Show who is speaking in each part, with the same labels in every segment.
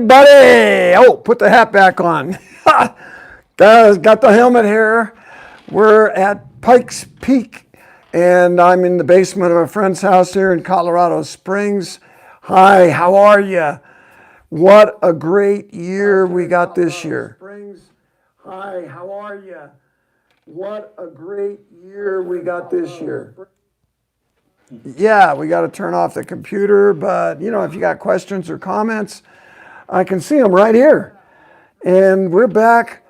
Speaker 1: Buddy, oh, put the hat back on. Guys, got the helmet here. We're at Pikes Peak, and I'm in the basement of a friend's house here in Colorado Springs. Hi, how are you? What a great year we got this year. Hi, how are you? What a great year we got this year. Yeah, we got to turn off the computer, but you know, if you got questions or comments, I can see them right here. And we're back.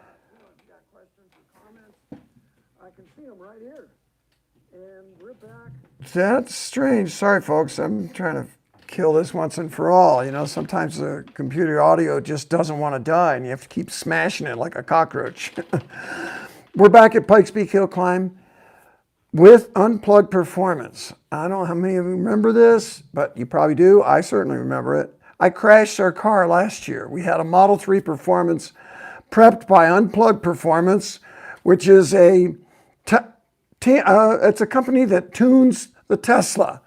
Speaker 1: That's strange. Sorry, folks. I'm trying to kill this once and for all. You know, sometimes the computer audio just doesn't want to die, and you have to keep smashing it like a cockroach. We're back at Pikes Peak Hill Climb with unplugged performance. I don't know how many of you remember this, but you probably do. I certainly remember it. I crashed our car last year. We had a Model 3 Performance prepped by Unplugged Performance, which is it's a company that tunes the Tesla.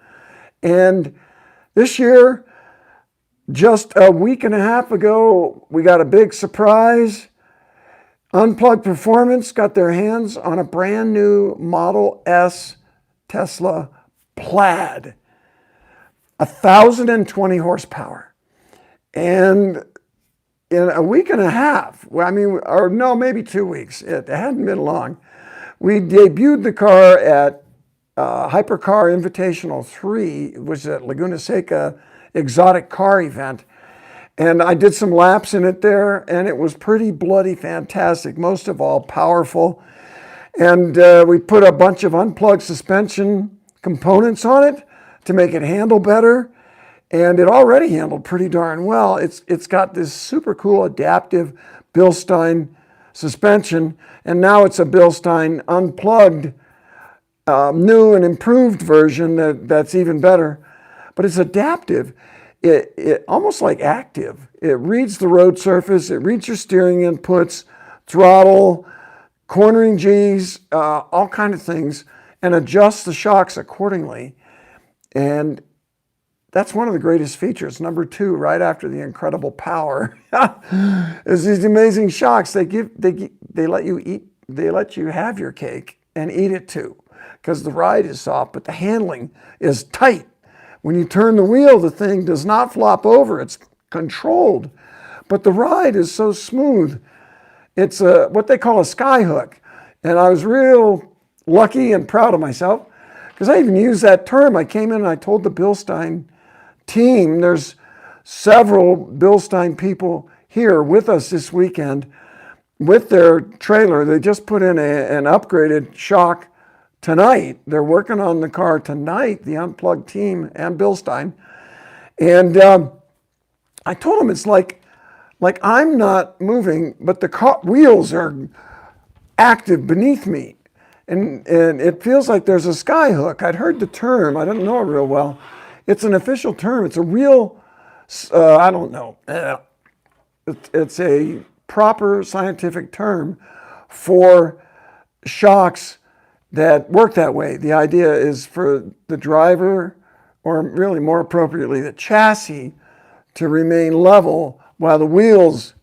Speaker 1: And this year, just a week and a half ago, we got a big surprise. Unplugged Performance got their hands on a brand new Model S Tesla Plaid, 1,020 horsepower. And in a week and a half, or no, maybe 2 weeks, it hadn't been long, we debuted the car at Hypercar Invitational 3, which is at Laguna Seca exotic car event. And I did some laps in it there, and it was pretty bloody fantastic, most of all powerful. And we put a bunch of unplugged suspension components on it to make it handle better. And it already handled pretty darn well. It's got this super cool adaptive Bilstein suspension, and now it's a Bilstein unplugged, new and improved version that's even better. But it's adaptive. It almost like active. It reads the road surface, it reads your steering inputs, throttle, cornering G's, all kind of things, and adjusts the shocks accordingly. And that's one of the greatest features. Number two, right after the incredible power, is these amazing shocks. They let you have your cake and eat it too, because the ride is soft, but the handling is tight. When you turn the wheel, the thing does not flop over. It's controlled, but the ride is so smooth. It's what they call a sky hook, and I was real lucky and proud of myself because I even used that term. I came in and I told the Bilstein team, there's several Bilstein people here with us this weekend with their trailer. They just put in an upgraded shock tonight. They're working on the car tonight, the Unplugged team and Bilstein. And I told them it's like I'm not moving, but the wheels are active beneath me. And it feels like there's a sky hook. I'd heard the term, I didn't know it real well. It's an official term. It's a real, I don't know. It's a proper scientific term for shocks that work that way. The idea is for the driver, or really more appropriately, the chassis, to remain level while the wheels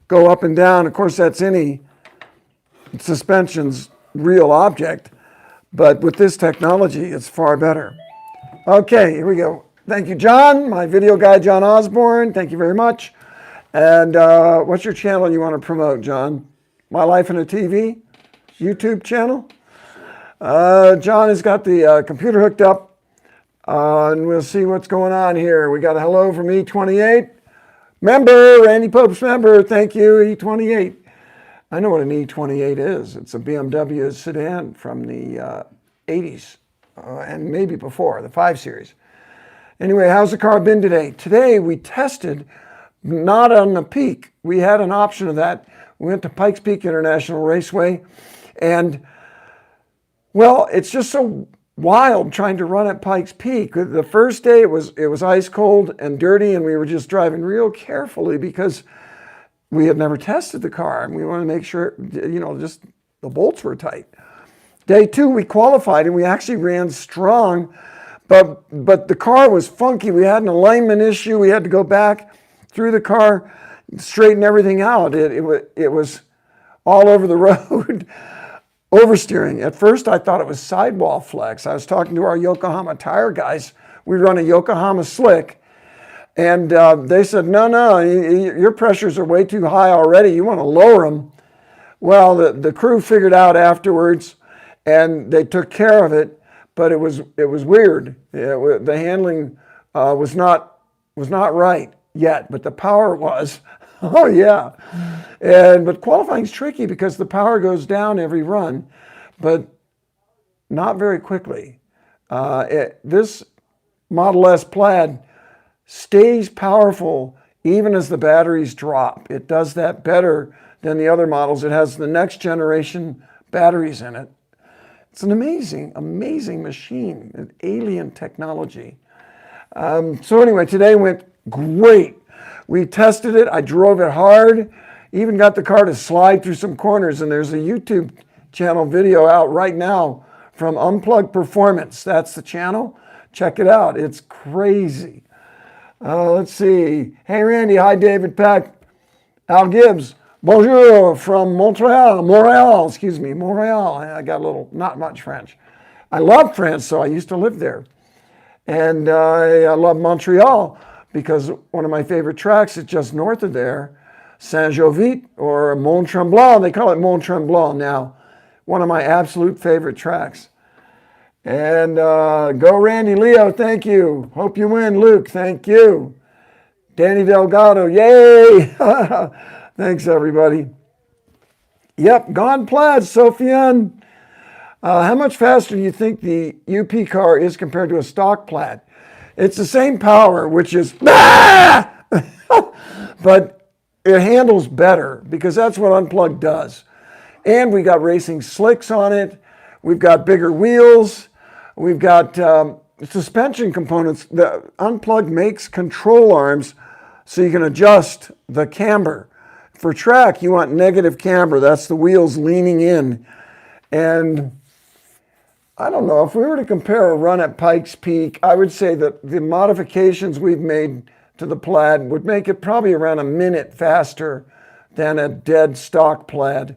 Speaker 1: go up and down. Of course, that's any suspension's real object, but with this technology, it's far better. Okay, here we go. Thank you, John, my video guy, John Osborn. Thank you very much. And what's your channel you want to promote, John? My Life in a TV YouTube channel? John has got the computer hooked up, and we'll see what's going on here. We got a hello from E28. Member, Randy Pobst member, thank you, E28. I know what an E28 is. It's a BMW sedan from the 80s. And maybe before, the 5 Series. Anyway, how's the car been today? Today we tested, not on the peak. We had an option of that. We went to Pikes Peak International Raceway, and well, it's just so wild trying to run at Pikes Peak. The first day it was ice cold and dirty, and we were just driving real carefully because we had never tested the car, and we wanted to make sure, you know, just the bolts were tight. Day 2, we qualified and we actually ran strong, but the car was funky. We had an alignment issue. We had to go back through the car, straighten everything out. It was all over the road, oversteering. At first, I thought it was sidewall flex. I was talking to our Yokohama tire guys. We run a Yokohama slick, and they said, no, your pressures are way too high already. You want to lower them. Well, the crew figured out afterwards, and they took care of it, but it was weird. The handling was not right yet, but the power was. Oh yeah, but qualifying is tricky because the power goes down every run, but not very quickly. This Model S Plaid stays powerful even as the batteries drop. It does that better than the other models. It has the next generation batteries in it. It's an amazing, amazing machine, an alien technology. So anyway, today went great. We tested it. I drove it hard, even got the car to slide through some corners. And there's a YouTube channel video out right now from Unplugged Performance. That's the channel. Check it out. It's crazy. Let's see. Hey, Randy. Hi, David Peck. Al Gibbs. Bonjour from Montreal. Montreal. I got a little, not much French. I love France, so I used to live there. And I love Montreal because one of my favorite tracks is just north of there, Saint-Jovite or Mont-Tremblant. They call it Mont-Tremblant now. One of my absolute favorite tracks. And go Randy Leo, thank you. Hope you win, Luke, thank you. Danny Delgado, yay! Thanks, everybody. Yep, gone Plaid, Sofian. How much faster do you think the UP car is compared to a stock Plaid? It's the same power, which is, but it handles better because that's what Unplugged does. And we got racing slicks on it. We've got bigger wheels. We've got suspension components. The Unplugged makes control arms so you can adjust the camber. For track, you want negative camber. That's the wheels leaning in. And I don't know, if we were to compare a run at Pikes Peak, I would say that the modifications we've made to the Plaid would make it probably around a minute faster than a dead stock Plaid.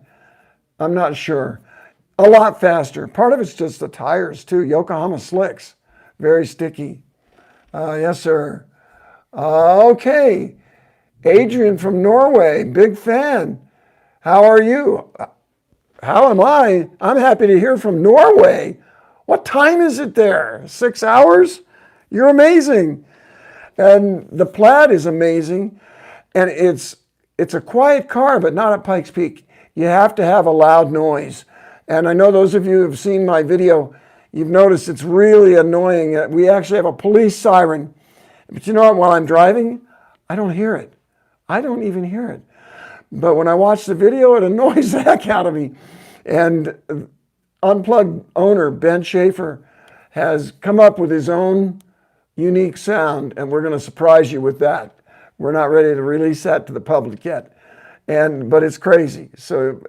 Speaker 1: I'm not sure. A lot faster. Part of it's just the tires too. Yokohama slicks, very sticky. Yes, sir. Okay. Adrian from Norway, big fan. How are you? How am I? I'm happy to hear from Norway. What time is it there? 6 hours? You're amazing. And the Plaid is amazing. And it's a quiet car, but not at Pikes Peak. You have to have a loud noise. And I know those of you who have seen my video, you've noticed it's really annoying. We actually have a police siren. But you know what? While I'm driving, I don't hear it. I don't even hear it. But when I watch the video, it annoys the heck out of me. And Unplugged owner, Ben Schaefer, has come up with his own unique sound, and we're going to surprise you with that. We're not ready to release that to the public yet. But it's crazy. So,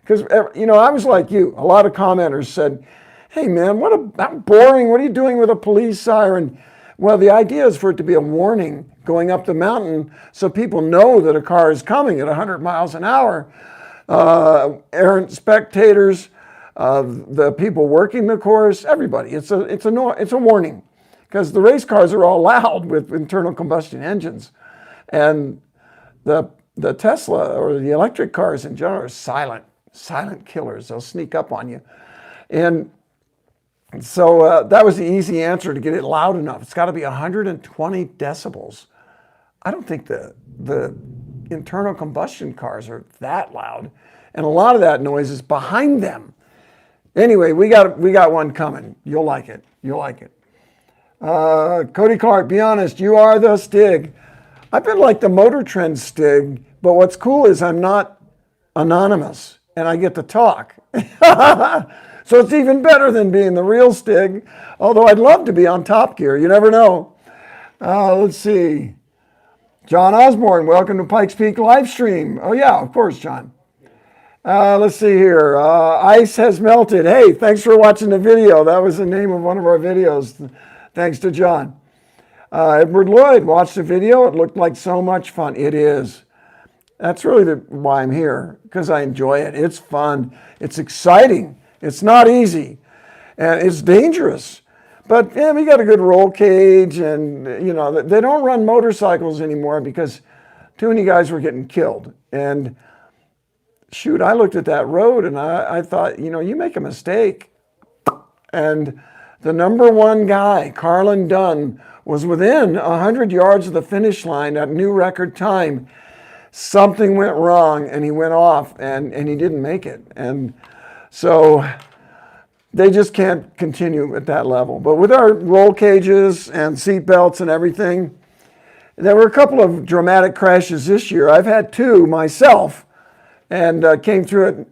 Speaker 1: because, I was like you. A lot of commenters said, hey, man, how boring. What are you doing with a police siren? Well, the idea is for it to be a warning going up the mountain so people know that a car is coming at 100 miles an hour. Errant spectators, the people working the course, everybody. It's a warning because the race cars are all loud with internal combustion engines. And the Tesla or the electric cars in general are silent killers. They'll sneak up on you. And so that was the easy answer to get it loud enough. It's got to be 120 decibels. I don't think the internal combustion cars are that loud. And a lot of that noise is behind them. Anyway, we got one coming. You'll like it. Cody Clark, be honest, you are the Stig. I've been like the Motor Trend Stig, but what's cool is I'm not anonymous and I get to talk. So it's even better than being the real Stig, although I'd love to be on Top Gear. You never know. Let's see. John Osborn, welcome to Pikes Peak live stream. Oh yeah, of course, John. Let's see here. Ice has melted. Hey, thanks for watching the video. That was the name of one of our videos. Thanks to John. Edward Lloyd watched the video. It looked like so much fun. It is. That's really why I'm here, because I enjoy it. It's fun. It's exciting. It's not easy. And it's dangerous. But yeah, we got a good roll cage, and you know, they don't run motorcycles anymore because too many guys were getting killed. And shoot, I looked at that road and I thought, you know, you make a mistake. And the number one guy, Carlin Dunn, was within 100 yards of the finish line at new record time. Something went wrong and he went off and he didn't make it. And so they just can't continue at that level. But with our roll cages and seat belts and everything, there were a couple of dramatic crashes this year. I've had two myself and came through it.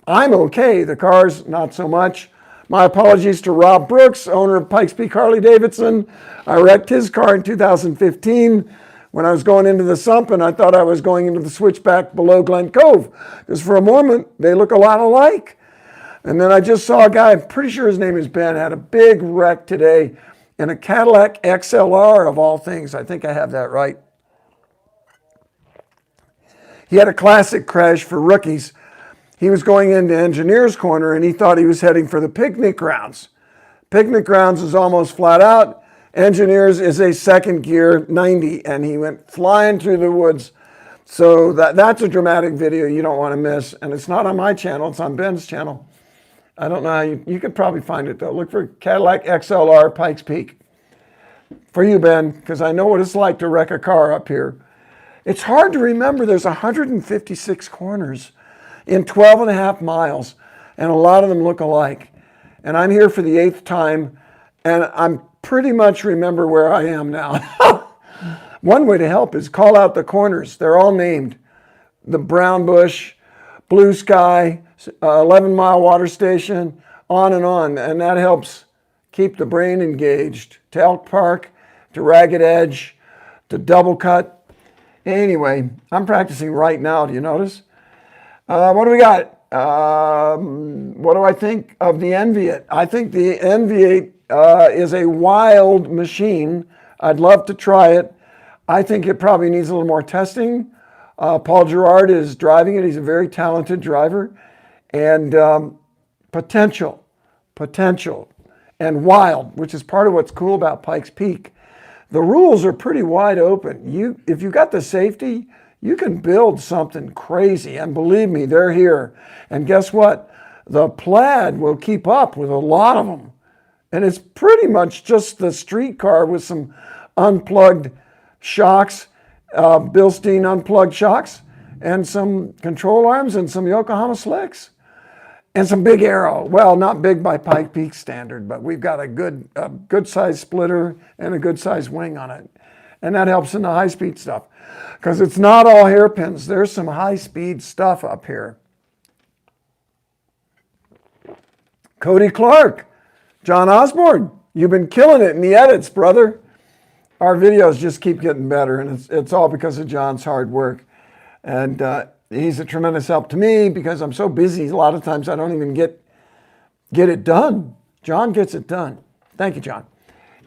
Speaker 1: I'm okay. The car's not so much. My apologies to Rob Brooks, owner of Pikes Peak Harley Davidson. I wrecked his car in 2015 when I was going into the sump, and I thought I was going into the switchback below Glen Cove, because for a moment they look a lot alike. And then I just saw a guy, I'm pretty sure his name is Ben, had a big wreck today in a Cadillac XLR of all things. I think I have that right. He had a classic crash for rookies. He was going into Engineers Corner and he thought he was heading for the picnic grounds. Picnic grounds is almost flat out. Engineers is a second gear 90 and he went flying through the woods. So that's a dramatic video you don't want to miss. And it's not on my channel, it's on Ben's channel. I don't know how you could probably find it though. Look for Cadillac XLR Pikes Peak. For you, Ben, because I know what it's like to wreck a car up here. It's hard to remember there's 156 corners in 12 and a half miles, and a lot of them look alike. And I'm here for the 8th time, and I'm pretty much remember where I am now. One way to help is call out the corners. They're all named. The Brown Bush, Blue Sky, 11 Mile Water Station, on, and that helps keep the brain engaged. To Elk Park, to Ragged Edge, to Double Cut. Anyway, I'm practicing right now, do you notice? What do we got? What do I think of the NV8? I think the NV8 is a wild machine. I'd love to try it. I think it probably needs a little more testing. Paul Gerard is driving it. He's a very talented driver. And potential, and wild, which is part of what's cool about Pikes Peak. The rules are pretty wide open. If you got the safety, you can build something crazy, and believe me, they're here. And guess what? The Plaid will keep up with a lot of them. And it's pretty much just the street car with some unplugged shocks, Bilstein unplugged shocks, and some control arms and some Yokohama slicks. And some big aero. Well, not big by Pikes Peak standard, but we've got a good size splitter and a good size wing on it. And that helps in the high speed stuff. Because it's not all hairpins. There's some high-speed stuff up here. Cody Clark, John Osborn, you've been killing it in the edits, brother. Our videos just keep getting better, and it's all because of John's hard work. And he's a tremendous help to me because I'm so busy. A lot of times I don't even get it done. John gets it done. Thank you, John.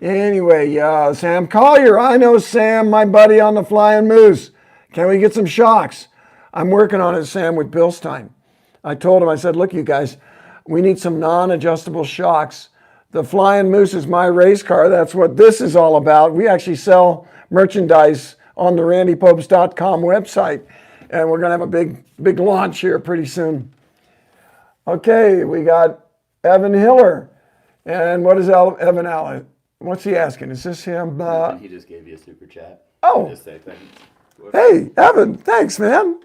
Speaker 1: Anyway, Sam Collier. I know Sam, my buddy on the Flying Moose. Can we get some shocks? I'm working on it, Sam, with Bilstein. I told him, I said, look, you guys, we need some non-adjustable shocks. The Flying Moose is my race car. That's what this is all about. We actually sell merchandise on the randypobst.com website, and we're going to have a big launch here pretty soon. Okay, we got Evan Hiller. And what is Evan Allen? What's he asking? Is this him?
Speaker 2: He just gave you a super chat.
Speaker 1: Oh.
Speaker 2: Just say thanks.
Speaker 1: Hey, Evan, thanks, man.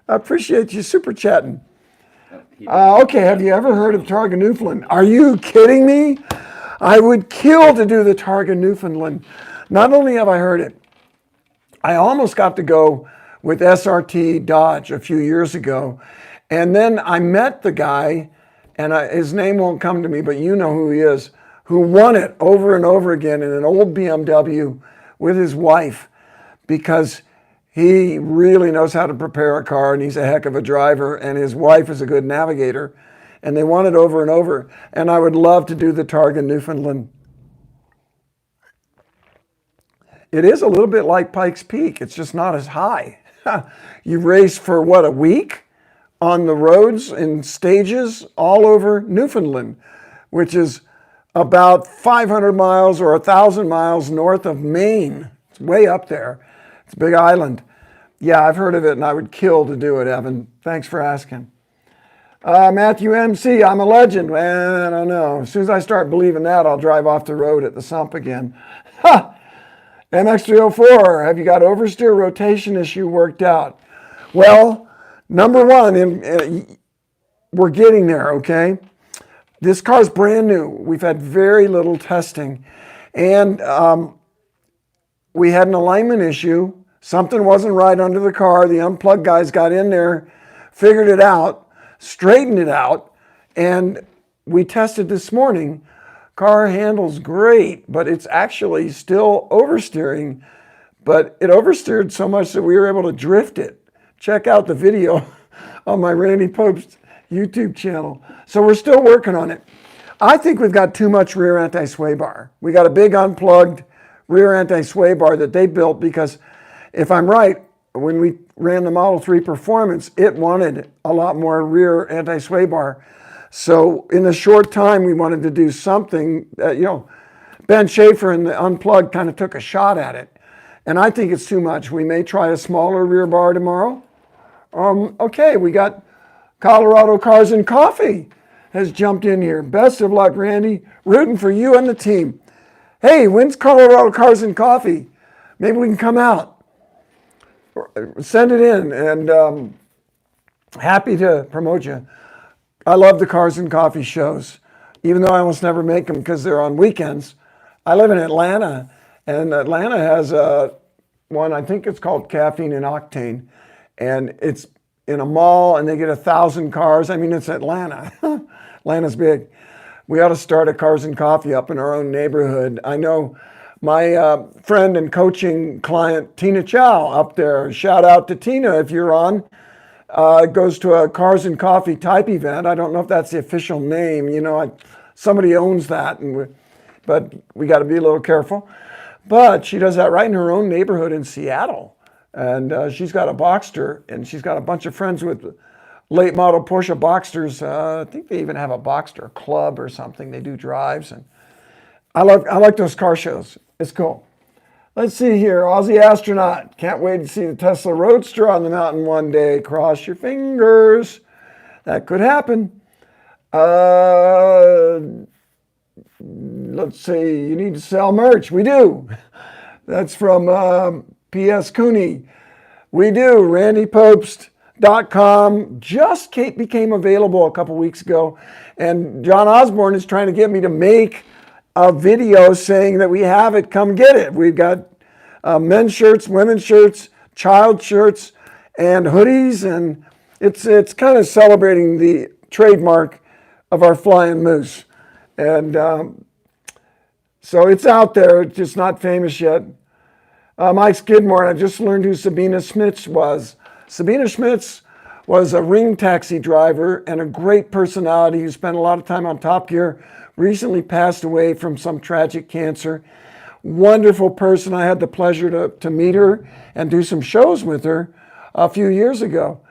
Speaker 1: I appreciate you super chatting. Okay, have you ever heard of Targa Newfoundland? Are you kidding me? I would kill to do the Targa Newfoundland. Not only have I heard it, I almost got to go with SRT Dodge a few years ago. And then I met the guy, and his name won't come to me, but you know who he is, who won it over and over again in an old BMW with his wife, because he really knows how to prepare a car and he's a heck of a driver, and his wife is a good navigator, and they won it over and over. And I would love to do the Targa Newfoundland. it is a little bit like Pikes Peak. It's just not as high. You race for what, a week on the roads in stages all over Newfoundland, which is about 500 miles or 1,000 miles north of Maine. It's way up there. It's a big island. Yeah, I've heard of it, and I would kill to do it, Evan. Thanks for asking. Matthew MC, I'm a legend. Well, I don't know. As soon as I start believing that, I'll drive off the road at the sump again. Ha! MX304, have you got oversteer rotation issue worked out? Well, number one, we're getting there, okay? This car's brand new. We've had very little testing. And we had an alignment issue. Something wasn't right under the car. The unplugged guys got in there, figured it out, straightened it out, and we tested this morning. Car handles great, but it's actually still oversteering. But it oversteered so much that we were able to drift it. Check out the video on my Randy Pobst YouTube channel. So we're still working on it. I think we've got too much rear anti-sway bar. We got a big unplugged rear anti-sway bar that they built because, if I'm right, when we ran the Model 3 Performance, it wanted a lot more rear anti-sway bar. So in a short time, we wanted to do something that, Ben Schaefer and the Unplugged kind of took a shot at it. And I think it's too much. We may try a smaller rear bar tomorrow. Okay, we got Colorado Cars and Coffee has jumped in here. Best of luck, Randy. Rooting for you and the team. Hey, when's Colorado Cars and Coffee? Maybe we can come out. Send it in, and happy to promote you. I love the Cars and Coffee shows, even though I almost never make them because they're on weekends. I live in Atlanta, and Atlanta has one, I think it's called Caffeine and Octane, and it's in a mall, and they get 1,000 cars. I mean, it's Atlanta. Atlanta's big. We ought to start a Cars and Coffee up in our own neighborhood. I know my friend and coaching client, Tina Chow, up there. Shout out to Tina if you're on. Goes to a Cars and Coffee type event. I don't know if that's the official name. Somebody owns that, but we got to be a little careful. But she does that right in her own neighborhood in Seattle. And she's got a Boxster, and she's got a bunch of friends with late model Porsche Boxsters. I think they even have a Boxster club or something. They do drives, and I like those car shows. It's cool. Let's see here. Aussie astronaut. Can't wait to see the Tesla Roadster on the mountain one day. Cross your fingers. That could happen. Let's see. You need to sell merch. We do. That's from P.S. Cooney. We do. RandyPobst.com just became available a couple weeks ago. And John Osborn is trying to get me to make a video saying that we have it, come get it. We've got men's shirts, women's shirts, child shirts, and hoodies, and it's kind of celebrating the trademark of our flying moose. And so it's out there, it's just not famous yet. Mike Skidmore, I just learned who Sabina Schmitz was. Sabina Schmitz was a ring taxi driver and a great personality who spent a lot of time on Top Gear. Recently passed away from some tragic cancer. Wonderful person. I had the pleasure to meet her and do some shows with her a few years ago.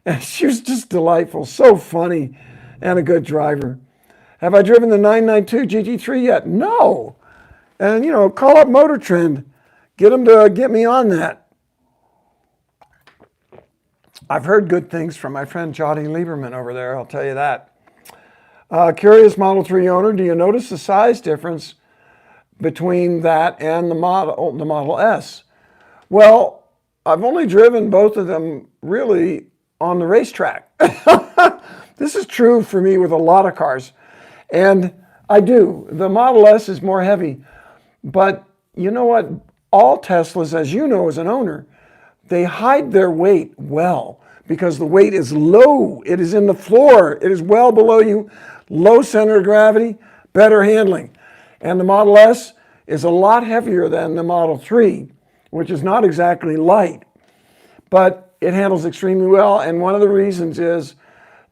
Speaker 1: And she was just delightful, so funny, and a good driver. Have I driven the 992 GT3 yet? No. And, call up Motor Trend. Get them to get me on that. I've heard good things from my friend Jody Lieberman over there, I'll tell you that. Curious Model 3 owner, do you notice the size difference between that and the Model S? Well, I've only driven both of them really on the racetrack. This is true for me with a lot of cars. And I do. The Model S is more heavy. But you know what? All Teslas, as you know as an owner, they hide their weight well because the weight is low. It is in the floor. It is well below you. Low center of gravity, better handling. And the Model S is a lot heavier than the Model 3, which is not exactly light, but it handles extremely well. And one of the reasons is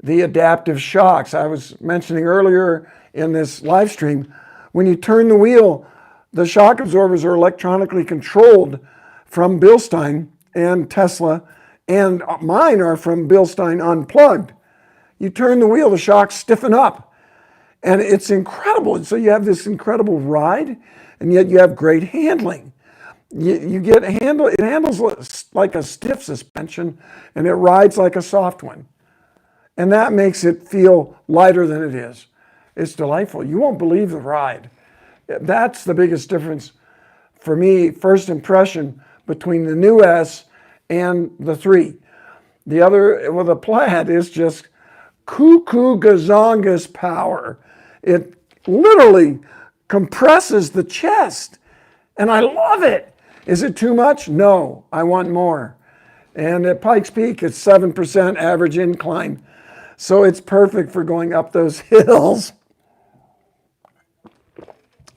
Speaker 1: the adaptive shocks. I was mentioning earlier in this live stream, when you turn the wheel, The shock absorbers are electronically controlled from Bilstein and Tesla, and mine are from Bilstein unplugged. You turn the wheel, the shocks stiffen up, and it's incredible. So you have this incredible ride, and yet you have great handling. It handles like a stiff suspension, and it rides like a soft one. And that makes it feel lighter than it is. It's delightful. You won't believe the ride. That's the biggest difference for me, first impression, between the new S and the 3. The other, well, the Plaid is just cuckoo gazongas power. It literally compresses the chest, and I love it. Is it too much? No, I want more. And at Pikes Peak, it's 7% average incline. So it's perfect for going up those hills.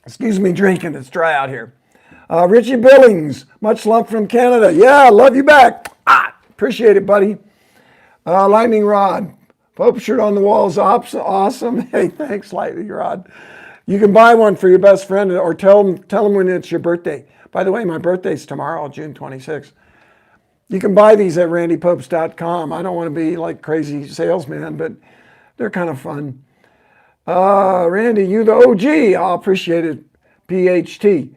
Speaker 1: Excuse me drinking, it's dry out here. Richie Billings, much love from Canada. Yeah, love you back. Appreciate it, buddy. Lightning Rod, Pope shirt on the wall is awesome. Hey, thanks, Lightning Rod. You can buy one for your best friend or tell them when it's your birthday. By the way, my birthday's tomorrow, June 26th. You can buy these at randypopst.com. I don't want to be like crazy salesman, but they're kind of fun. Randy, you the OG. I appreciate it. PHT.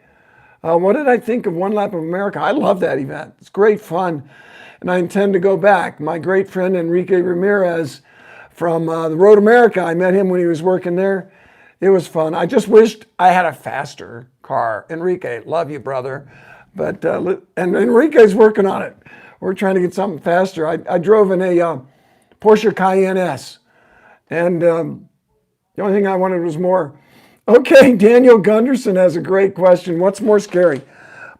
Speaker 1: What did I think of One Lap of America? I love that event. It's great fun, and I intend to go back. My great friend Enrique Ramirez from the Road America, I met him when he was working there. It was fun. I just wished I had a faster car. Enrique, love you, brother. But and Enrique's working on it. We're trying to get something faster. I drove in a Porsche Cayenne S, and the only thing I wanted was more. Okay, Daniel Gunderson has a great question. What's more scary,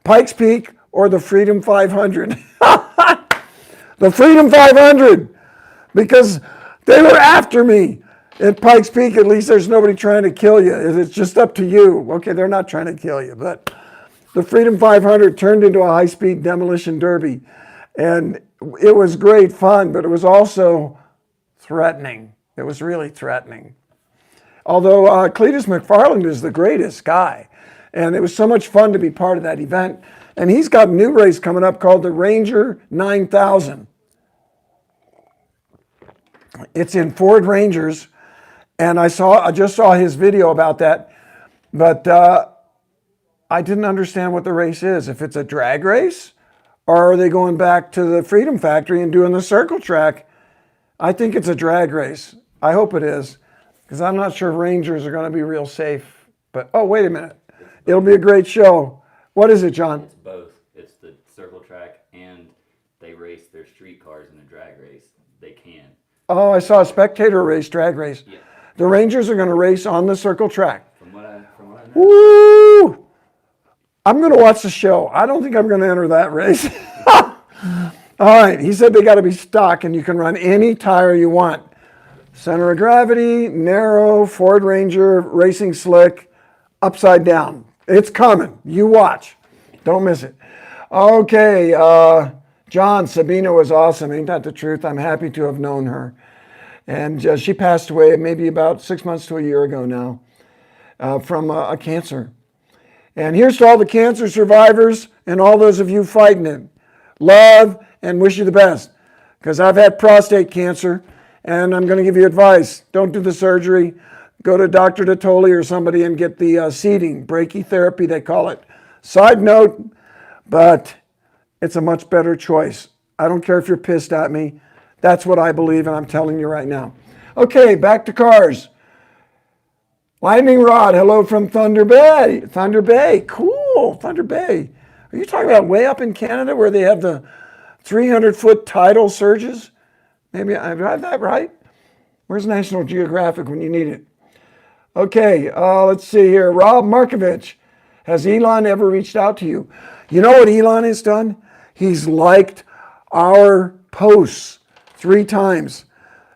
Speaker 1: Pikes Peak or the Freedom 500? The Freedom 500, because they were after me. At Pikes Peak, at least there's nobody trying to kill you. It's just up to you. Okay, they're not trying to kill you, but the Freedom 500 turned into a high-speed demolition derby. And it was great fun, but it was also threatening. It was really threatening. Although Cletus McFarland is the greatest guy. And it was so much fun to be part of that event. And he's got a new race coming up called the Ranger 9000. It's in Ford Rangers. And I just saw his video about that. But I didn't understand what the race is. If it's a drag race, or are they going back to the Freedom Factory and doing the circle track? I think it's a drag race. I hope it is, because I'm not sure Rangers are going to be real safe. But, oh, wait a minute. It'll be a great show. What is it, John?
Speaker 2: It's both. It's the circle track, and they race their street cars in a drag race. They can.
Speaker 1: Oh, I saw a spectator race, drag race.
Speaker 2: Yeah.
Speaker 1: The Rangers are going to race on the circle track.
Speaker 2: From what I know.
Speaker 1: Woo! I'm going to watch the show. I don't think I'm going to enter that race. All right. He said they got to be stock, and you can run any tire you want. Center of gravity, narrow, Ford Ranger, racing slick, upside down. It's coming. You watch. Don't miss it. Okay. John, Sabina was awesome. Ain't that the truth? I'm happy to have known her. And she passed away maybe about 6 months to a year ago now from a cancer. And here's to all the cancer survivors and all those of you fighting it. Love and wish you the best. Because I've had prostate cancer, and I'm going to give you advice. Don't do the surgery. Go to Dr. Datoli or somebody and get the seeding, brachytherapy they call it. Side note, but it's a much better choice. I don't care if you're pissed at me. That's what I believe, and I'm telling you right now. Okay, back to cars. Lightning Rod, hello from Thunder Bay. Thunder Bay, cool, Thunder Bay. Are you talking about way up in Canada where they have the 300-foot tidal surges? Maybe I have that right? Where's National Geographic when you need it? Okay, let's see here. Rob Markovich, has Elon ever reached out to you? You know what Elon has done? He's liked our posts 3 times.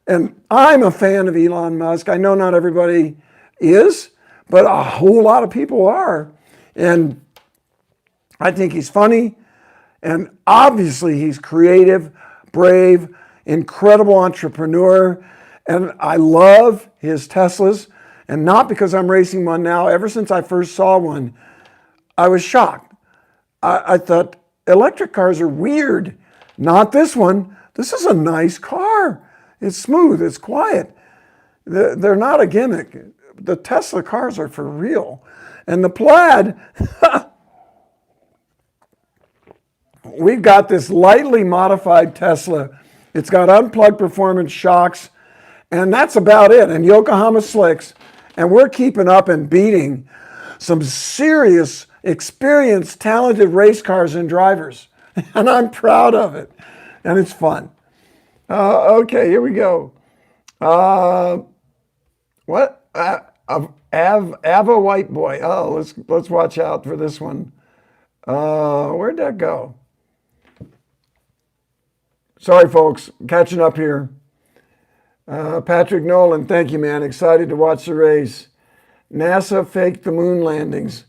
Speaker 1: And I'm a fan of Elon Musk. I know not everybody is, but a whole lot of people are. And I think he's funny. And obviously he's creative, brave, incredible entrepreneur. And I love his Teslas. And not because I'm racing one now. Ever since I first saw one, I was shocked. I thought electric cars are weird. Not this one. This is a nice car. It's smooth. It's quiet. They're not a gimmick. The Tesla cars are for real. And the Plaid, we've got this lightly modified Tesla. It's got unplugged performance shocks, and that's about it. And Yokohama slicks. And we're keeping up and beating some serious, experienced, talented race cars and drivers. And I'm proud of it. And it's fun. Okay, here we go. What? Ava White Boy. Oh, let's watch out for this one. Where'd that go? Sorry, folks. Catching up here. Patrick Nolan, thank you, man. Excited to watch the race. NASA faked the moon landings.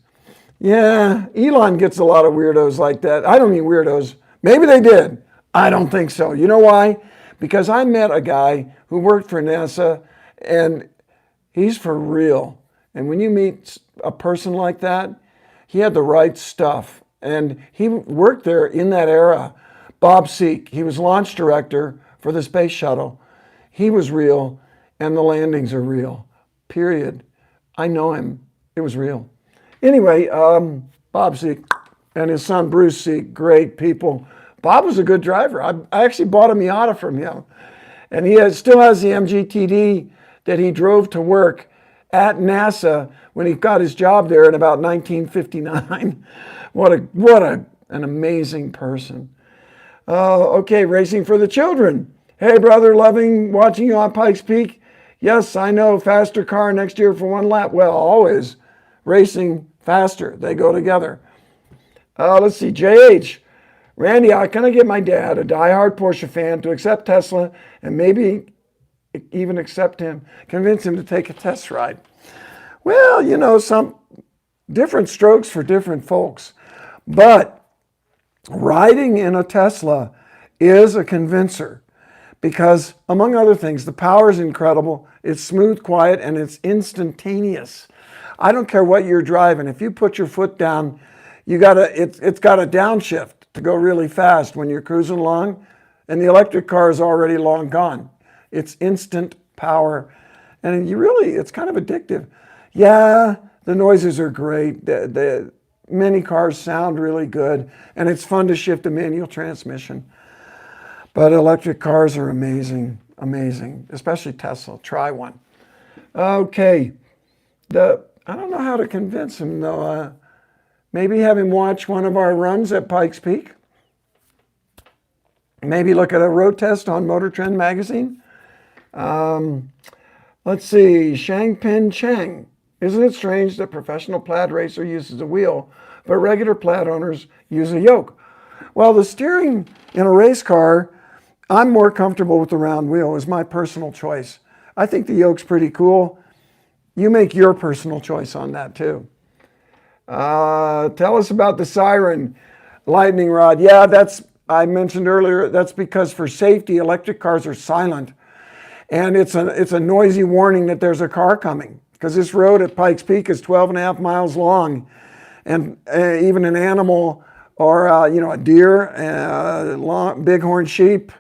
Speaker 1: Yeah, Elon gets a lot of weirdos like that. I don't mean weirdos. Maybe they did. I don't think so. You know why? Because I met a guy who worked for NASA, and he's for real. And when you meet a person like that, he had the right stuff. And he worked there in that era. Pobst, he was launch director for the space shuttle. He was real, and the landings are real, period. I know him. It was real. Anyway, Bob Seek and his son Bruce Seek, great people. Bob was a good driver. I actually bought a Miata from him. And he still has the MGTD that he drove to work at NASA when he got his job there in about 1959. What an amazing person. Okay, racing for the children. Hey, brother, loving watching you on Pikes Peak. Yes, I know, faster car next year for one lap. Well, always racing faster. They go together. Let's see, JH. Randy, how can I get my dad, a diehard Porsche fan, to accept Tesla and maybe even accept him, convince him to take a test ride? Well, you know, some different strokes for different folks. But riding in a Tesla is a convincer. Because, among other things, the power is incredible, it's smooth, quiet, and it's instantaneous. I don't care what you're driving. If you put your foot down, it's got a downshift to go really fast when you're cruising along, and the electric car is already long gone. It's instant power, and it's kind of addictive. Yeah, the noises are great. The many cars sound really good, and it's fun to shift a manual transmission. But electric cars are amazing, amazing, especially Tesla. Try one. Okay. I don't know how to convince him, though. Maybe have him watch one of our runs at Pikes Peak. Maybe look at a road test on Motor Trend magazine. Let's see. Shangpin Chang. Isn't it strange that professional Plaid racer uses a wheel, but regular Plaid owners use a yoke? Well, the steering in a race car, I'm more comfortable with the round wheel. Is my personal choice. I think the yoke's pretty cool. You make your personal choice on that too. Tell us about the siren lightning rod. Yeah, I mentioned earlier, that's because for safety, electric cars are silent. And it's a noisy warning that there's a car coming. Because this road at Pikes Peak is 12.5 miles long. And even an animal or a deer, bighorn sheep,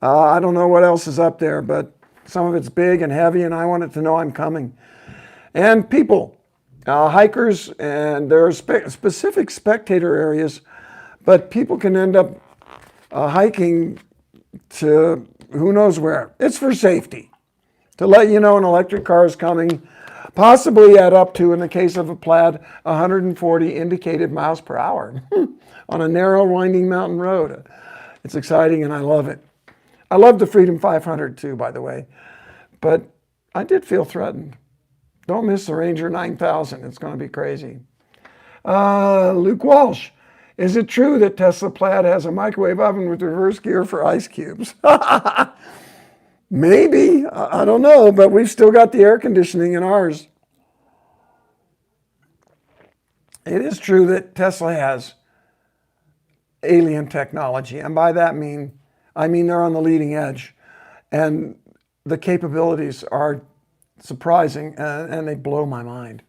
Speaker 1: I don't know what else is up there, but some of it's big and heavy, and I want it to know I'm coming. And people, hikers, and there are specific spectator areas, but people can end up hiking to who knows where. It's for safety, to let you know an electric car is coming, possibly at up to, in the case of a Plaid, 140 indicated miles per hour on a narrow, winding mountain road. It's exciting, and I love it. I love the Freedom 500 too, by the way, but I did feel threatened. Don't miss the Ranger 9000. It's going to be crazy. Luke Walsh, is it true that Tesla Plaid has a microwave oven with reverse gear for ice cubes? Maybe, I don't know, but we've still got the air conditioning in ours. It is true that Tesla has alien technology, and by that I mean they're on the leading edge, and the capabilities are surprising, and they blow my mind.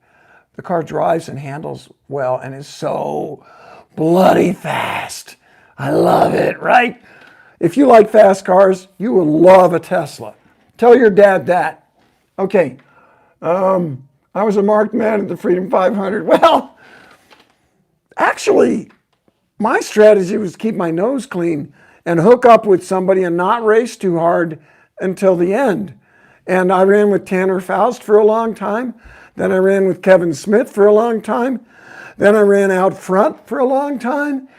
Speaker 1: The car drives and handles well and is so bloody fast. I love it, right? If you like fast cars, you will love a Tesla. Tell your dad that. Okay, I was a marked man at the Freedom 500. Well, actually, my strategy was to keep my nose clean and hook up with somebody and not race too hard until the end. And I ran with Tanner Faust for a long time. Then I ran with Kevin Smith for a long time. Then I ran out front for a long time.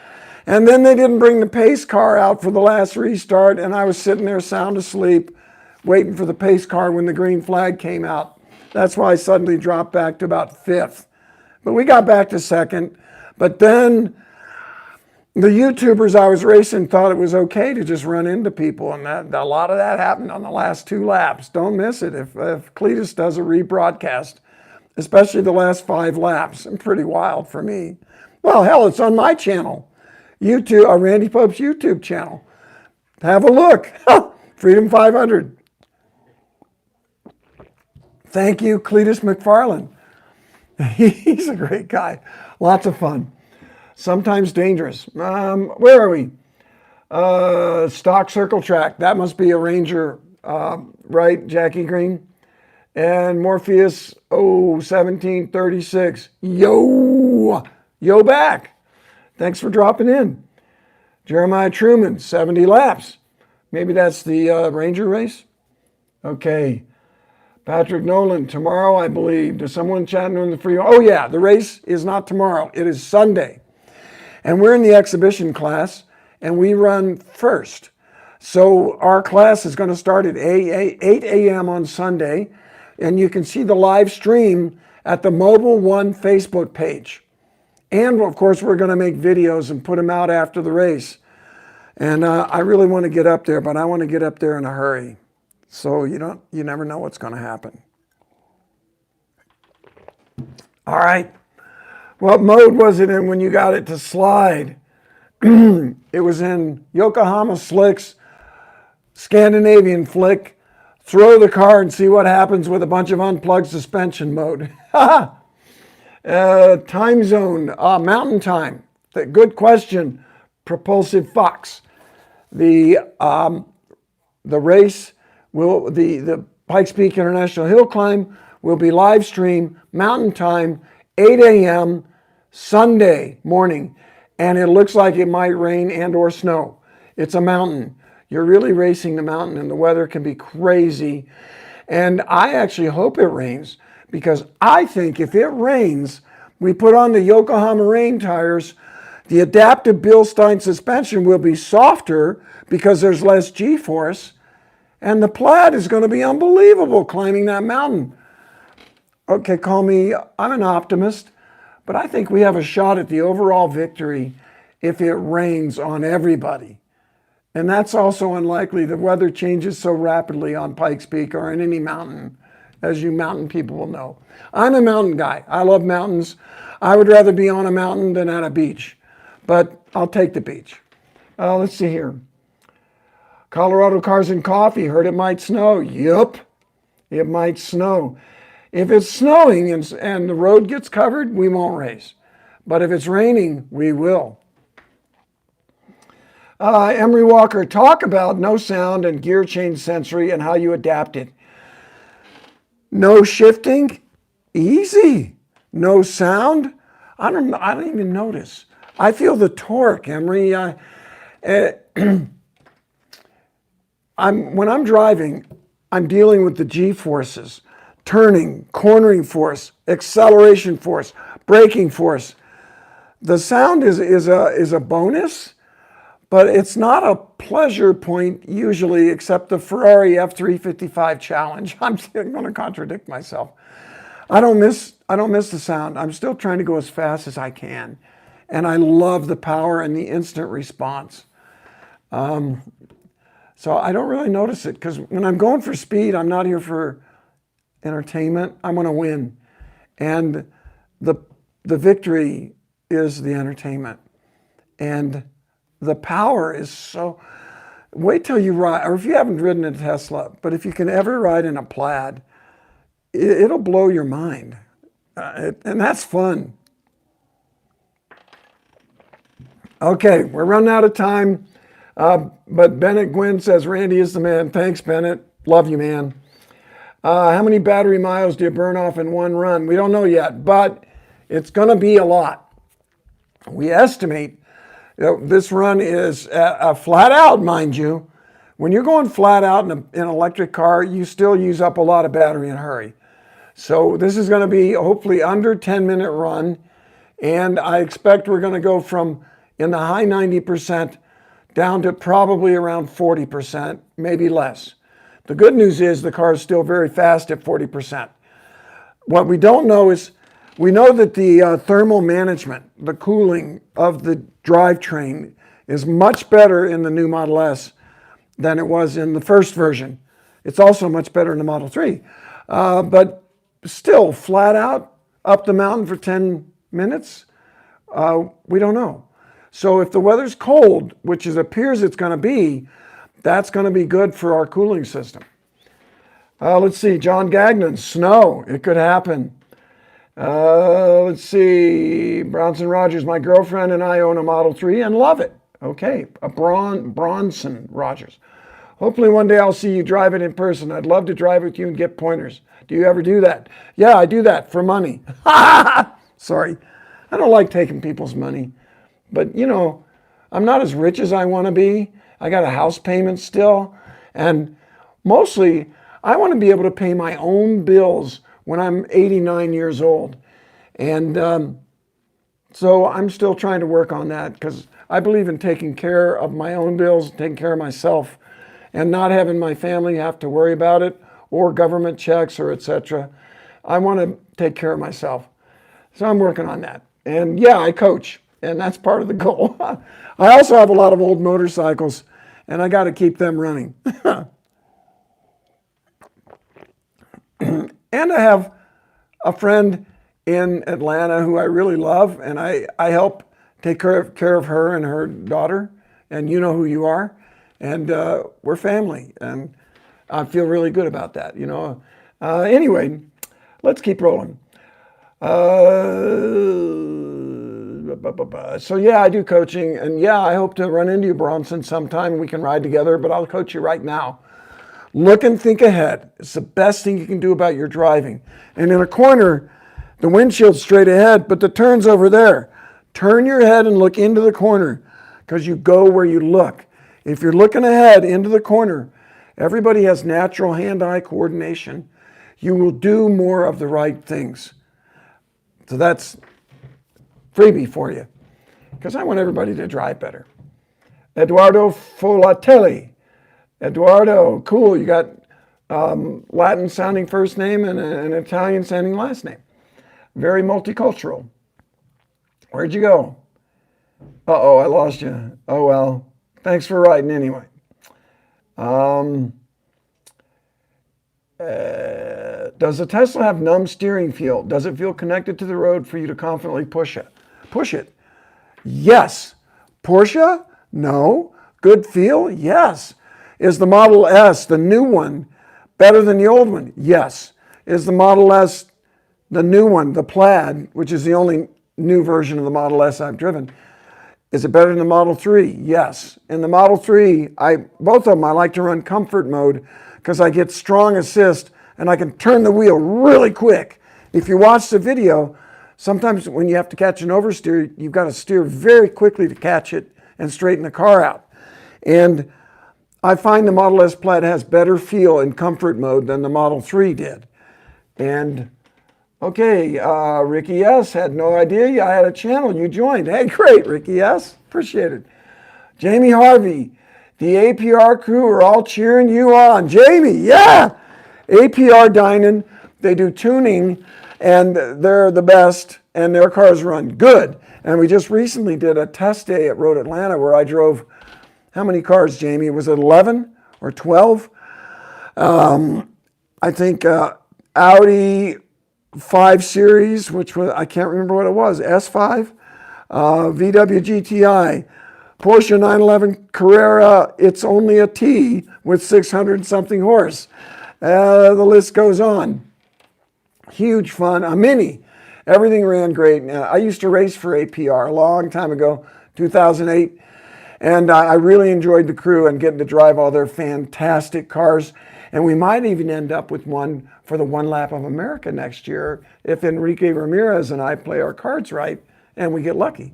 Speaker 1: And then they didn't bring the pace car out for the last restart. And I was sitting there sound asleep, waiting for the pace car when the green flag came out. That's why I suddenly dropped back to about fifth. But we got back to second. But then the YouTubers I was racing thought it was okay to just run into people, and a lot of that happened on the last 2 laps. Don't miss it if Cletus does a rebroadcast, especially the last 5 laps. And pretty wild for me. Well, hell, it's on my channel, YouTube, Randy Pobst YouTube channel. Have a look. Freedom 500. Thank you, Cletus McFarland. He's a great guy. Lots of fun. Sometimes dangerous. Where are we? Stock circle track. That must be a Ranger, right, Jackie Green? And Morpheus 1736. Yo back. Thanks for dropping in. Jeremiah Truman, 70 laps. Maybe that's the Ranger race? Okay. Patrick Nolan, tomorrow, I believe. Does someone chatting on the free? Oh, yeah, the race is not tomorrow. It is Sunday. And we're in the exhibition class, and we run first. So our class is going to start at 8 a.m. on Sunday, and you can see the live stream at the Mobile One Facebook page. And, of course, we're going to make videos and put them out after the race. And I really want to get up there, but I want to get up there in a hurry. So you never know what's going to happen. All right. What mode was it in when you got it to slide? It was in Yokohama Slicks, Scandinavian Flick, throw the car and see what happens with a bunch of unplugged suspension mode. Time zone, mountain time. Good question, Propulsive Fox. The race will, the Pikes Peak International Hill Climb will be live stream, mountain time, 8 a.m. Sunday morning. And it looks like it might rain and or snow. It's a mountain. You're really racing the mountain and the weather can be crazy. And I actually hope it rains because I think if it rains, we put on the Yokohama rain tires, the adaptive Bilstein suspension will be softer because there's less G-force. And the Plaid is going to be unbelievable climbing that mountain. Okay, call me, I'm an optimist, but I think we have a shot at the overall victory if it rains on everybody. And that's also unlikely. The weather changes so rapidly on Pikes Peak or in any mountain, as you mountain people will know. I'm a mountain guy. I love mountains. I would rather be on a mountain than at a beach, but I'll take the beach. Let's see here. Colorado Cars and Coffee, heard it might snow. Yup, it might snow. If it's snowing and the road gets covered, we won't race. But if it's raining, we will. Emery Walker, talk about no sound and gear change sensory and how you adapt it. No shifting, easy. No sound, I don't even notice. I feel the torque, Emery. When I'm driving, I'm dealing with the G-forces. Turning, cornering force, acceleration force, braking force. The sound is a bonus, but it's not a pleasure point usually, except the Ferrari F355 Challenge. I'm going to contradict myself. I don't miss the sound. I'm still trying to go as fast as I can, and I love the power and the instant response. So I don't really notice it because when I'm going for speed, I'm not here for entertainment. I'm going to win. And the victory is the entertainment. And the power is so, wait till you ride, or if you haven't ridden a Tesla, but if you can ever ride in a Plaid, it'll blow your mind. And that's fun. Okay, we're running out of time. But Bennett Gwynn says, Randy is the man. Thanks, Bennett. Love you, man. How many battery miles do you burn off in one run? We don't know yet, but it's going to be a lot. We estimate this run is flat out, mind you. When you're going flat out in an electric car, you still use up a lot of battery in a hurry. So this is going to be hopefully under 10-minute run. And I expect we're going to go from in the high 90% down to probably around 40%, maybe less. The good news is the car is still very fast at 40%. What we don't know is, we know that the thermal management, the cooling of the drivetrain is much better in the new Model S than it was in the first version. It's also much better in the Model 3. But still, flat out, up the mountain for 10 minutes, we don't know. So if the weather's cold, which it appears it's going to be, that's going to be good for our cooling system. Let's see, John Gagnon, snow, it could happen. Let's see, Bronson Rogers, my girlfriend and I own a Model 3 and love it. Okay, Bronson Rogers. Hopefully one day I'll see you drive it in person. I'd love to drive with you and get pointers. Do you ever do that? Yeah, I do that for money. Sorry, I don't like taking people's money. But, you know, I'm not as rich as I want to be. I got a house payment still. And mostly, I want to be able to pay my own bills when I'm 89 years old. And so I'm still trying to work on that because I believe in taking care of my own bills, taking care of myself, and not having my family have to worry about it or government checks or etc. I want to take care of myself. So I'm working on that. And yeah, I coach. And that's part of the goal. I also have a lot of old motorcycles, and I got to keep them running. And I have a friend in Atlanta who I really love, and I help take care of her and her daughter, and you know who you are. And we're family, and I feel really good about that, you know. Anyway, let's keep rolling. So yeah, I do coaching, and yeah, I hope to run into you, Bronson, sometime and we can ride together, but I'll coach you right now. Look and think ahead. It's the best thing you can do about your driving. And in a corner, the windshield's straight ahead, but the turn's over there. Turn your head and look into the corner because you go where you look. If you're looking ahead into the corner, everybody has natural hand-eye coordination. You will do more of the right things. So that's freebie for you, because I want everybody to drive better. Eduardo Folatelli. Eduardo, cool. You got Latin sounding first name and an Italian sounding last name. Very multicultural. Where'd you go? Uh-oh, I lost you. Oh, well, thanks for writing anyway. Does the Tesla have numb steering feel? Does it feel connected to the road for you to confidently push it? Yes. Porsche? No. Good feel? Yes. Is the Model S, the new one, better than the old one? Yes. Is the Model S, the new one, the Plaid, which is the only new version of the Model S I've driven, is it better than the Model 3? Yes. In the Model 3, both of them, I like to run comfort mode because I get strong assist and I can turn the wheel really quick. If you watch the video, sometimes when you have to catch an oversteer, you've got to steer very quickly to catch it and straighten the car out. And I find the Model S Plaid has better feel in comfort mode than the Model 3 did. And okay, Ricky S. had no idea I had a channel. You joined. Hey, great, Ricky S. Appreciate it. Jamie Harvey, the APR crew are all cheering you on. Jamie, yeah! APR Dynan, they do tuning, and they're the best, and their cars run good. And we just recently did a test day at Road Atlanta where I drove, how many cars, Jamie? Was it 11 or 12? I think Audi 5 Series, which was, I can't remember what it was, S5, VW GTI, Porsche 911 Carrera, it's only a T with 600 something horse. The list goes on. Huge fun. A Mini. Everything ran great. I used to race for APR a long time ago, 2008. And I really enjoyed the crew and getting to drive all their fantastic cars. And we might even end up with one for the One Lap of America next year if Enrique Ramirez and I play our cards right and we get lucky.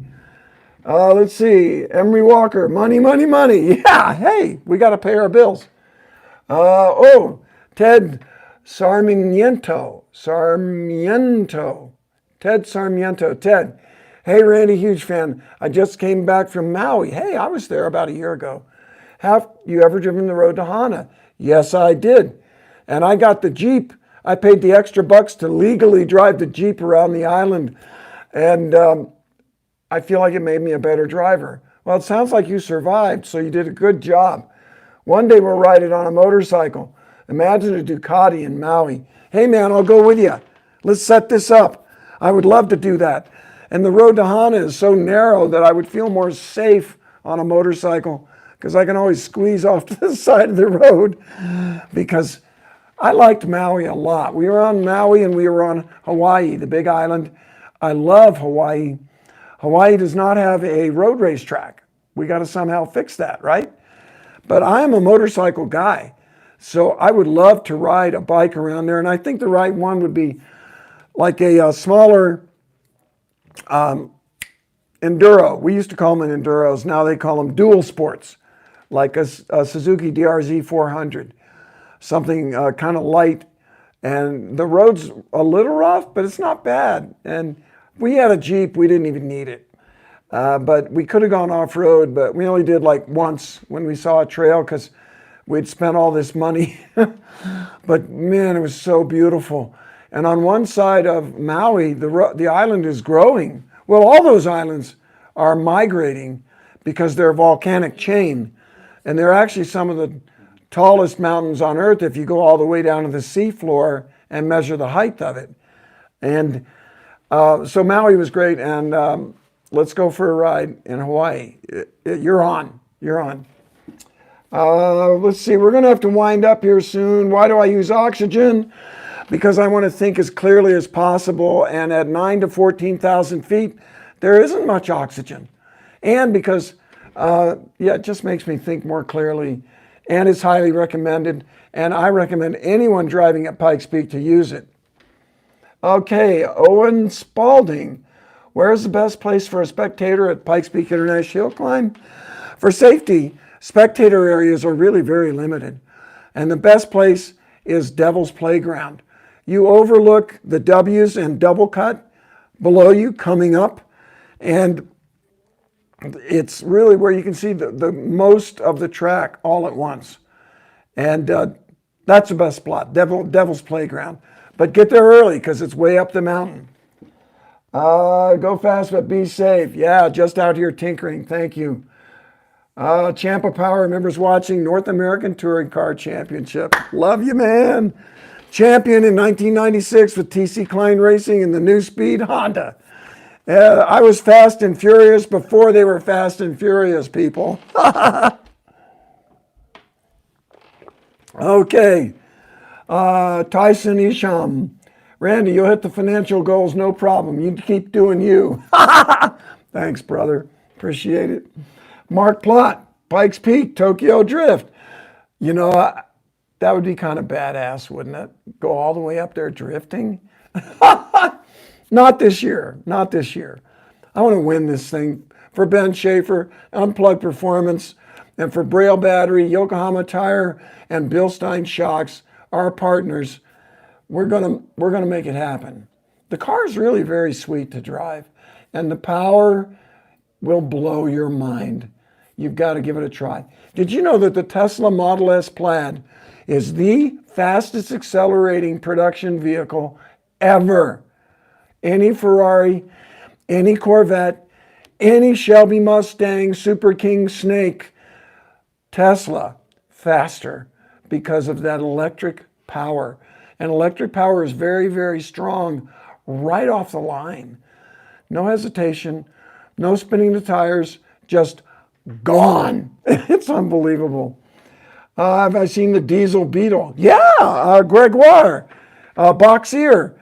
Speaker 1: Let's see. Emery Walker, money, money, money. Yeah, hey, we got to pay our bills. Ted Sarmiento. Ted Sarmiento. Ted, hey, Randy, huge fan. I just came back from Maui. Hey, I was there about a year ago. Have you ever driven the road to Hana? Yes, I did. And I got the Jeep. I paid the extra bucks to legally drive the Jeep around the island. And I feel like it made me a better driver. Well, it sounds like you survived, so you did a good job. One day we'll ride it on a motorcycle. Imagine a Ducati in Maui. Hey, man, I'll go with you. Let's set this up. I would love to do that. And the road to Hana is so narrow that I would feel more safe on a motorcycle because I can always squeeze off to the side of the road because I liked Maui a lot. We were on Maui and we were on Hawaii, the big island. I love Hawaii. Hawaii does not have a road race track. We got to somehow fix that, right? But I am a motorcycle guy, so I would love to ride a bike around there. And I think the right one would be like a smaller enduro. We used to call them enduros. Now they call them dual sports, like a Suzuki DRZ 400, something kind of light. And the road's a little rough, but it's not bad. And we had a Jeep. We didn't even need it. But we could have gone off-road, but we only did like once when we saw a trail because we'd spent all this money. But man, it was so beautiful. And on one side of Maui, the island is growing. Well, all those islands are migrating because they're a volcanic chain. And they're actually some of the tallest mountains on Earth if you go all the way down to the seafloor and measure the height of it. And so Maui was great. And let's go for a ride in Hawaii. You're on. You're on. Let's see. We're going to have to wind up here soon. Why do I use oxygen? Because I want to think as clearly as possible. And at 9 to 14,000 feet, there isn't much oxygen. And because, it just makes me think more clearly. And it's highly recommended. And I recommend anyone driving at Pikes Peak to use it. Okay, Owen Spalding. Where's the best place for a spectator at Pikes Peak International Hill Climb? For safety, spectator areas are really very limited. And the best place is Devil's Playground. You overlook the W's and double cut below you coming up. And it's really where you can see the most of the track all at once. And that's the best spot, Devil's Playground. But get there early because it's way up the mountain. Go fast, but be safe. Yeah, just out here tinkering. Thank you. Champa Power members watching North American Touring Car Championship. Love you, man. Champion in 1996 with TC Klein Racing and the New Speed Honda. I was Fast and Furious before they were Fast and Furious, people. Okay. Tyson Isham. Randy, you'll hit the financial goals, no problem. You keep doing you. Thanks, brother. Appreciate it. Mark Plott, Pikes Peak, Tokyo Drift. You know, that would be kind of badass, wouldn't it? Go all the way up there drifting? Not this year. Not this year. I want to win this thing for Ben Schaefer, Unplugged Performance, and for Braille Battery, Yokohama Tire, and Bilstein Shocks, our partners. We're gonna make it happen. The car is really very sweet to drive, and the power will blow your mind. You've got to give it a try. Did you know that the Tesla Model S Plaid is the fastest accelerating production vehicle ever? Any Ferrari, any Corvette, any Shelby Mustang, Super King Snake, Tesla, faster because of that electric power. And electric power is very, very strong right off the line. No hesitation, no spinning the tires, just gone. It's unbelievable. Have I seen the Diesel Beetle? Yeah, Gregoire, Boxier,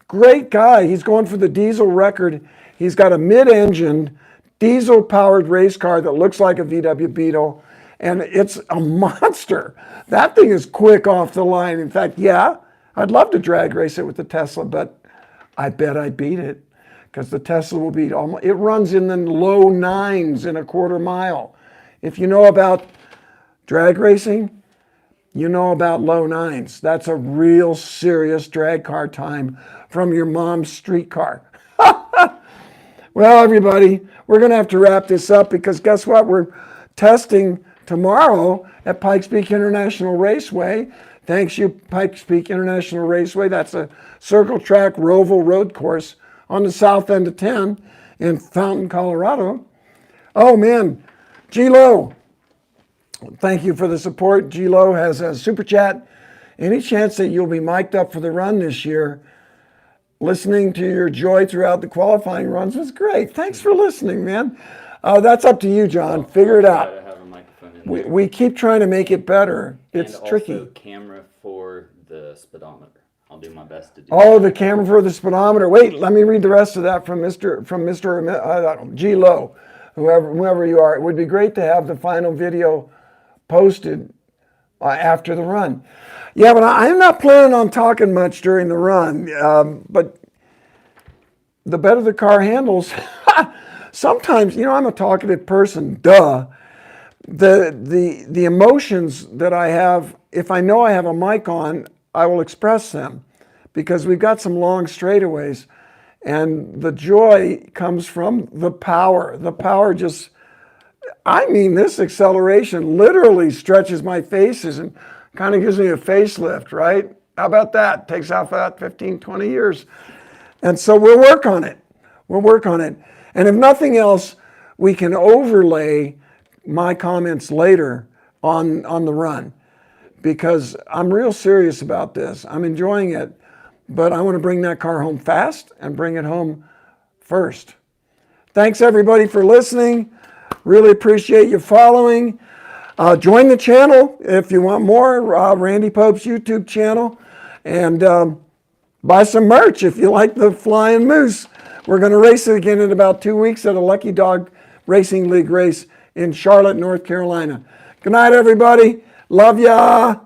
Speaker 1: Great guy. He's going for the diesel record. He's got a mid-engine, diesel-powered race car that looks like a VW Beetle, and it's a monster. That thing is quick off the line. In fact, yeah, I'd love to drag race it with the Tesla, but I bet I beat it because the Tesla will beat almost. It runs in the low 9s in a quarter mile. If you know about drag racing, you know about low 9s. That's a real serious drag car time from your mom's street car. Well, everybody, we're going to have to wrap this up because guess what? We're testing tomorrow at Pikes Peak International Raceway. Thanks you, Pikes Peak International Raceway. That's a circle track Roval road course on the south end of 10 in Fountain, Colorado. Oh man, G-Lo, thank you for the support. G-Lo has a super chat. Any chance that you'll be mic'd up for the run this year? Listening to your joy throughout the qualifying runs was great. Thanks for listening, man. That's up to you, John. Figure it out. We keep trying to make it better. It's
Speaker 2: and
Speaker 1: tricky.
Speaker 2: Also camera for the speedometer. I'll do my best to do
Speaker 1: Oh,
Speaker 2: that.
Speaker 1: the camera for the speedometer. Wait, let me read the rest of that from Mr. G. Lowe, whoever you are. It would be great to have the final video posted after the run. Yeah, but I'm not planning on talking much during the run. But the better the car handles, sometimes, I'm a talkative person, duh. The emotions that I have, if I know I have a mic on, I will express them because we've got some long straightaways and the joy comes from the power. The power just, this acceleration literally stretches my faces and kind of gives me a facelift, right? How about that? Takes out about 15, 20 years. And so we'll work on it. We'll work on it. And if nothing else, we can overlay my comments later on the run because I'm real serious about this. I'm enjoying it, but I want to bring that car home fast and bring it home first. Thanks everybody for listening. Really appreciate you following. Join the channel if you want more, Randy Pobst YouTube channel, and buy some merch if you like the Flying Moose. We're going to race it again in about 2 weeks at a Lucky Dog Racing League race in Charlotte, North Carolina. Good night, everybody. Love ya.